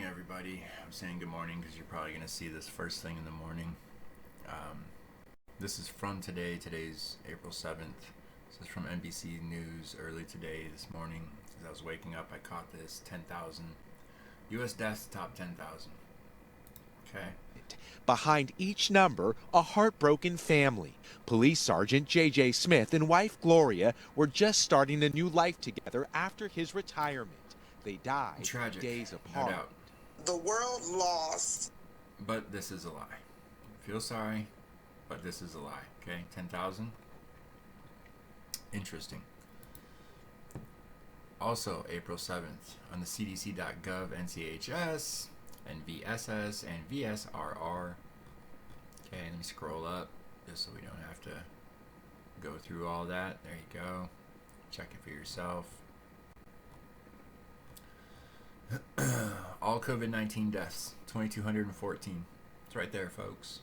everybody. I'm saying good morning because you're probably going to see this first thing in the morning. This is from today. Today's April 7th. This is from NBC News early today, this morning. As I was waking up, I caught this. 10,000. U.S. deaths top 10,000. Okay. Behind each number, a heartbroken family. Police Sergeant J.J. Smith and wife Gloria were just starting a new life together after his retirement. They died Tragic, days apart. No doubt. The world lost. But this is a lie. Feel sorry, but this is a lie. Okay, 10,000. Interesting. Also, April 7th, on the CDC.gov, NCHS, NVSS, and VSRR. Okay, let me scroll up just so we don't have to go through all that. There you go. Check it for yourself. All COVID-19 deaths, 2,214. It's right there, folks.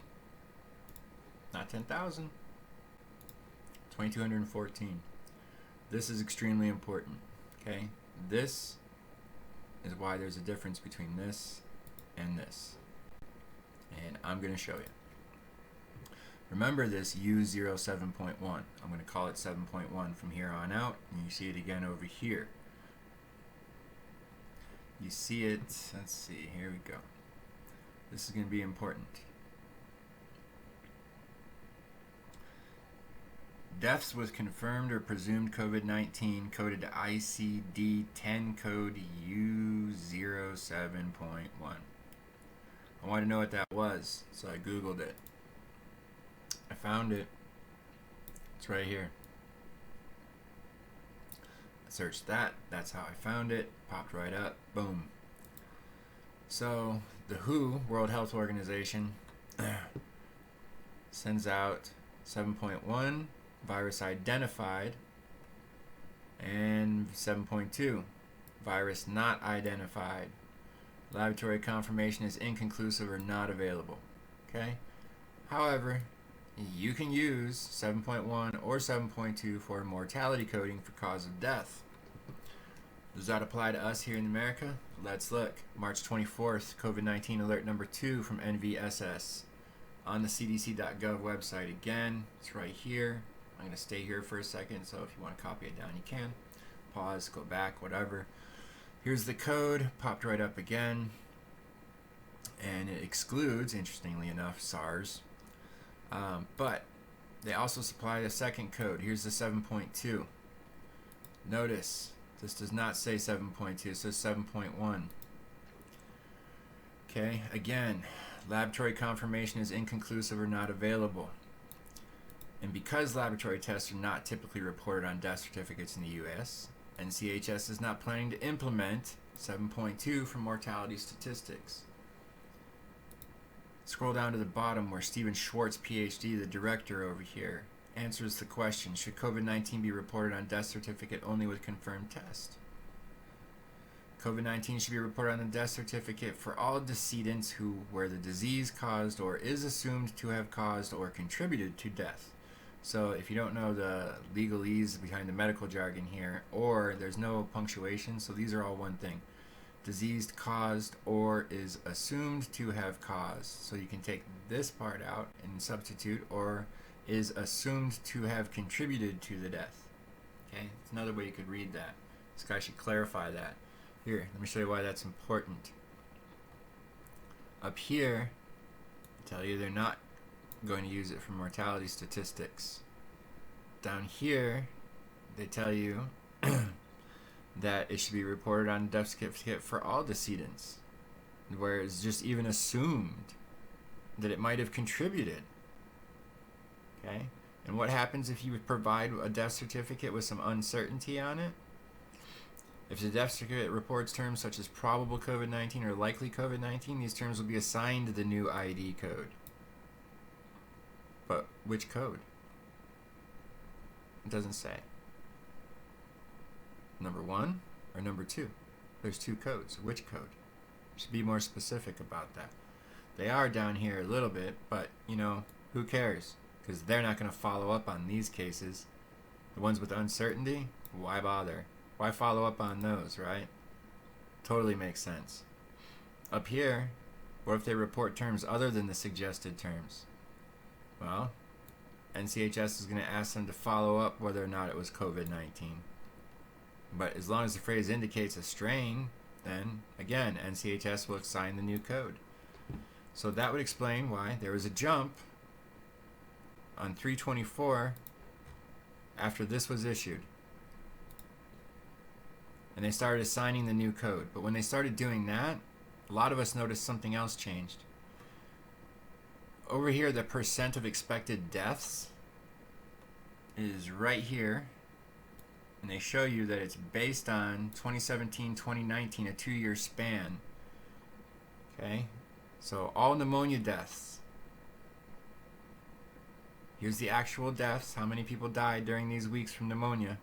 Not 10,000. 2,214. This is extremely important. Okay? This is why there's a difference between this and this. And I'm going to show you. Remember this U07.1. I'm going to call it 7.1 from here on out. And you see it again over here. You see it, let's see, here we go. This is going to be important. Deaths with confirmed or presumed COVID-19 coded to ICD-10 code U07.1. I wanted to know what that was, so I Googled it. I found it. It's right here. Searched that. That's how I found it. Popped right up. Boom. So the WHO, World Health Organization, sends out 7.1 virus identified and 7.2 virus not identified. Laboratory confirmation is inconclusive or not available. Okay. However, you can use 7.1 or 7.2 for mortality coding for cause of death. Does that apply to us here in America? Let's look. March 24th, COVID-19 alert number 2 from NVSS on the CDC.gov website. Again, it's right here. I'm going to stay here for a second, so if you want to copy it down, you can. Pause, go back, whatever. Here's the code, popped right up again. And it excludes, interestingly enough, SARS. But they also supply a second code. Here's the 7.2. Notice, this does not say 7.2, it says 7.1. Okay, again, laboratory confirmation is inconclusive or not available. And because laboratory tests are not typically reported on death certificates in the U.S., NCHS is not planning to implement 7.2 for mortality statistics. Scroll down to the bottom where Stephen Schwartz, PhD, the director over here, answers the question, should COVID-19 be reported on death certificate only with confirmed test? COVID-19 should be reported on the death certificate for all decedents where the disease caused or is assumed to have caused or contributed to death. So if you don't know the legalese behind the medical jargon here, or there's no punctuation, so these are all one thing. Diseased, caused, or is assumed to have caused. So you can take this part out and substitute, or is assumed to have contributed to the death. Okay, it's another way you could read that. This guy should clarify that. Here, let me show you why that's important. Up here, I tell you they're not going to use it for mortality statistics. Down here, they tell you that it should be reported on death certificate for all decedents, where it's just even assumed that it might have contributed. Okay? And what happens if you provide a death certificate with some uncertainty on it? If the death certificate reports terms such as probable COVID-19 or likely COVID-19, these terms will be assigned the new ID code. But which code? It doesn't say. Number 1 or number 2? There's 2 codes. Which code? Should be more specific about that. They are down here a little bit, but you know, who cares? Because they're not going to follow up on these cases. The ones with uncertainty, why bother? Why follow up on those, right? Totally makes sense. Up here, what if they report terms other than the suggested terms? Well, NCHS is going to ask them to follow up whether or not it was COVID-19. But as long as the phrase indicates a strain, then, again, NCHS will assign the new code. So that would explain why there was a jump on 3/24 after this was issued. And they started assigning the new code. But when they started doing that, a lot of us noticed something else changed. Over here, the percent of expected deaths is right here. And they show you that it's based on 2017, 2019, a 2-year span. Okay? So all pneumonia deaths. Here's the actual deaths, how many people died during these weeks from pneumonia.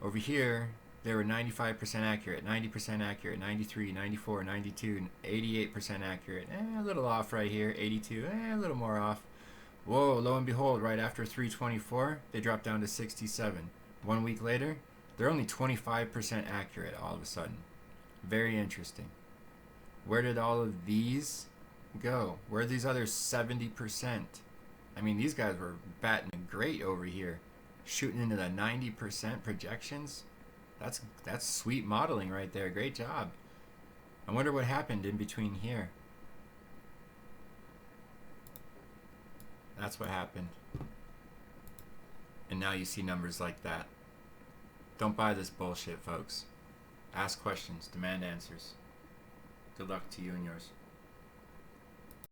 Over here, they were 95% accurate, 90% accurate, 93, 94, 92, 88% accurate. A little off right here, 82, a little more off. Whoa, lo and behold, right after 3/24, they dropped down to 67. 1 week later, they're only 25% accurate all of a sudden. Very interesting. Where did all of these go? Where are these other 70%? I mean, these guys were batting great over here, shooting into the 90% projections. That's sweet modeling right there. Great job. I wonder what happened in between here. That's what happened. And now you see numbers like that. Don't buy this bullshit, folks. Ask questions, demand answers. Good luck to you and yours.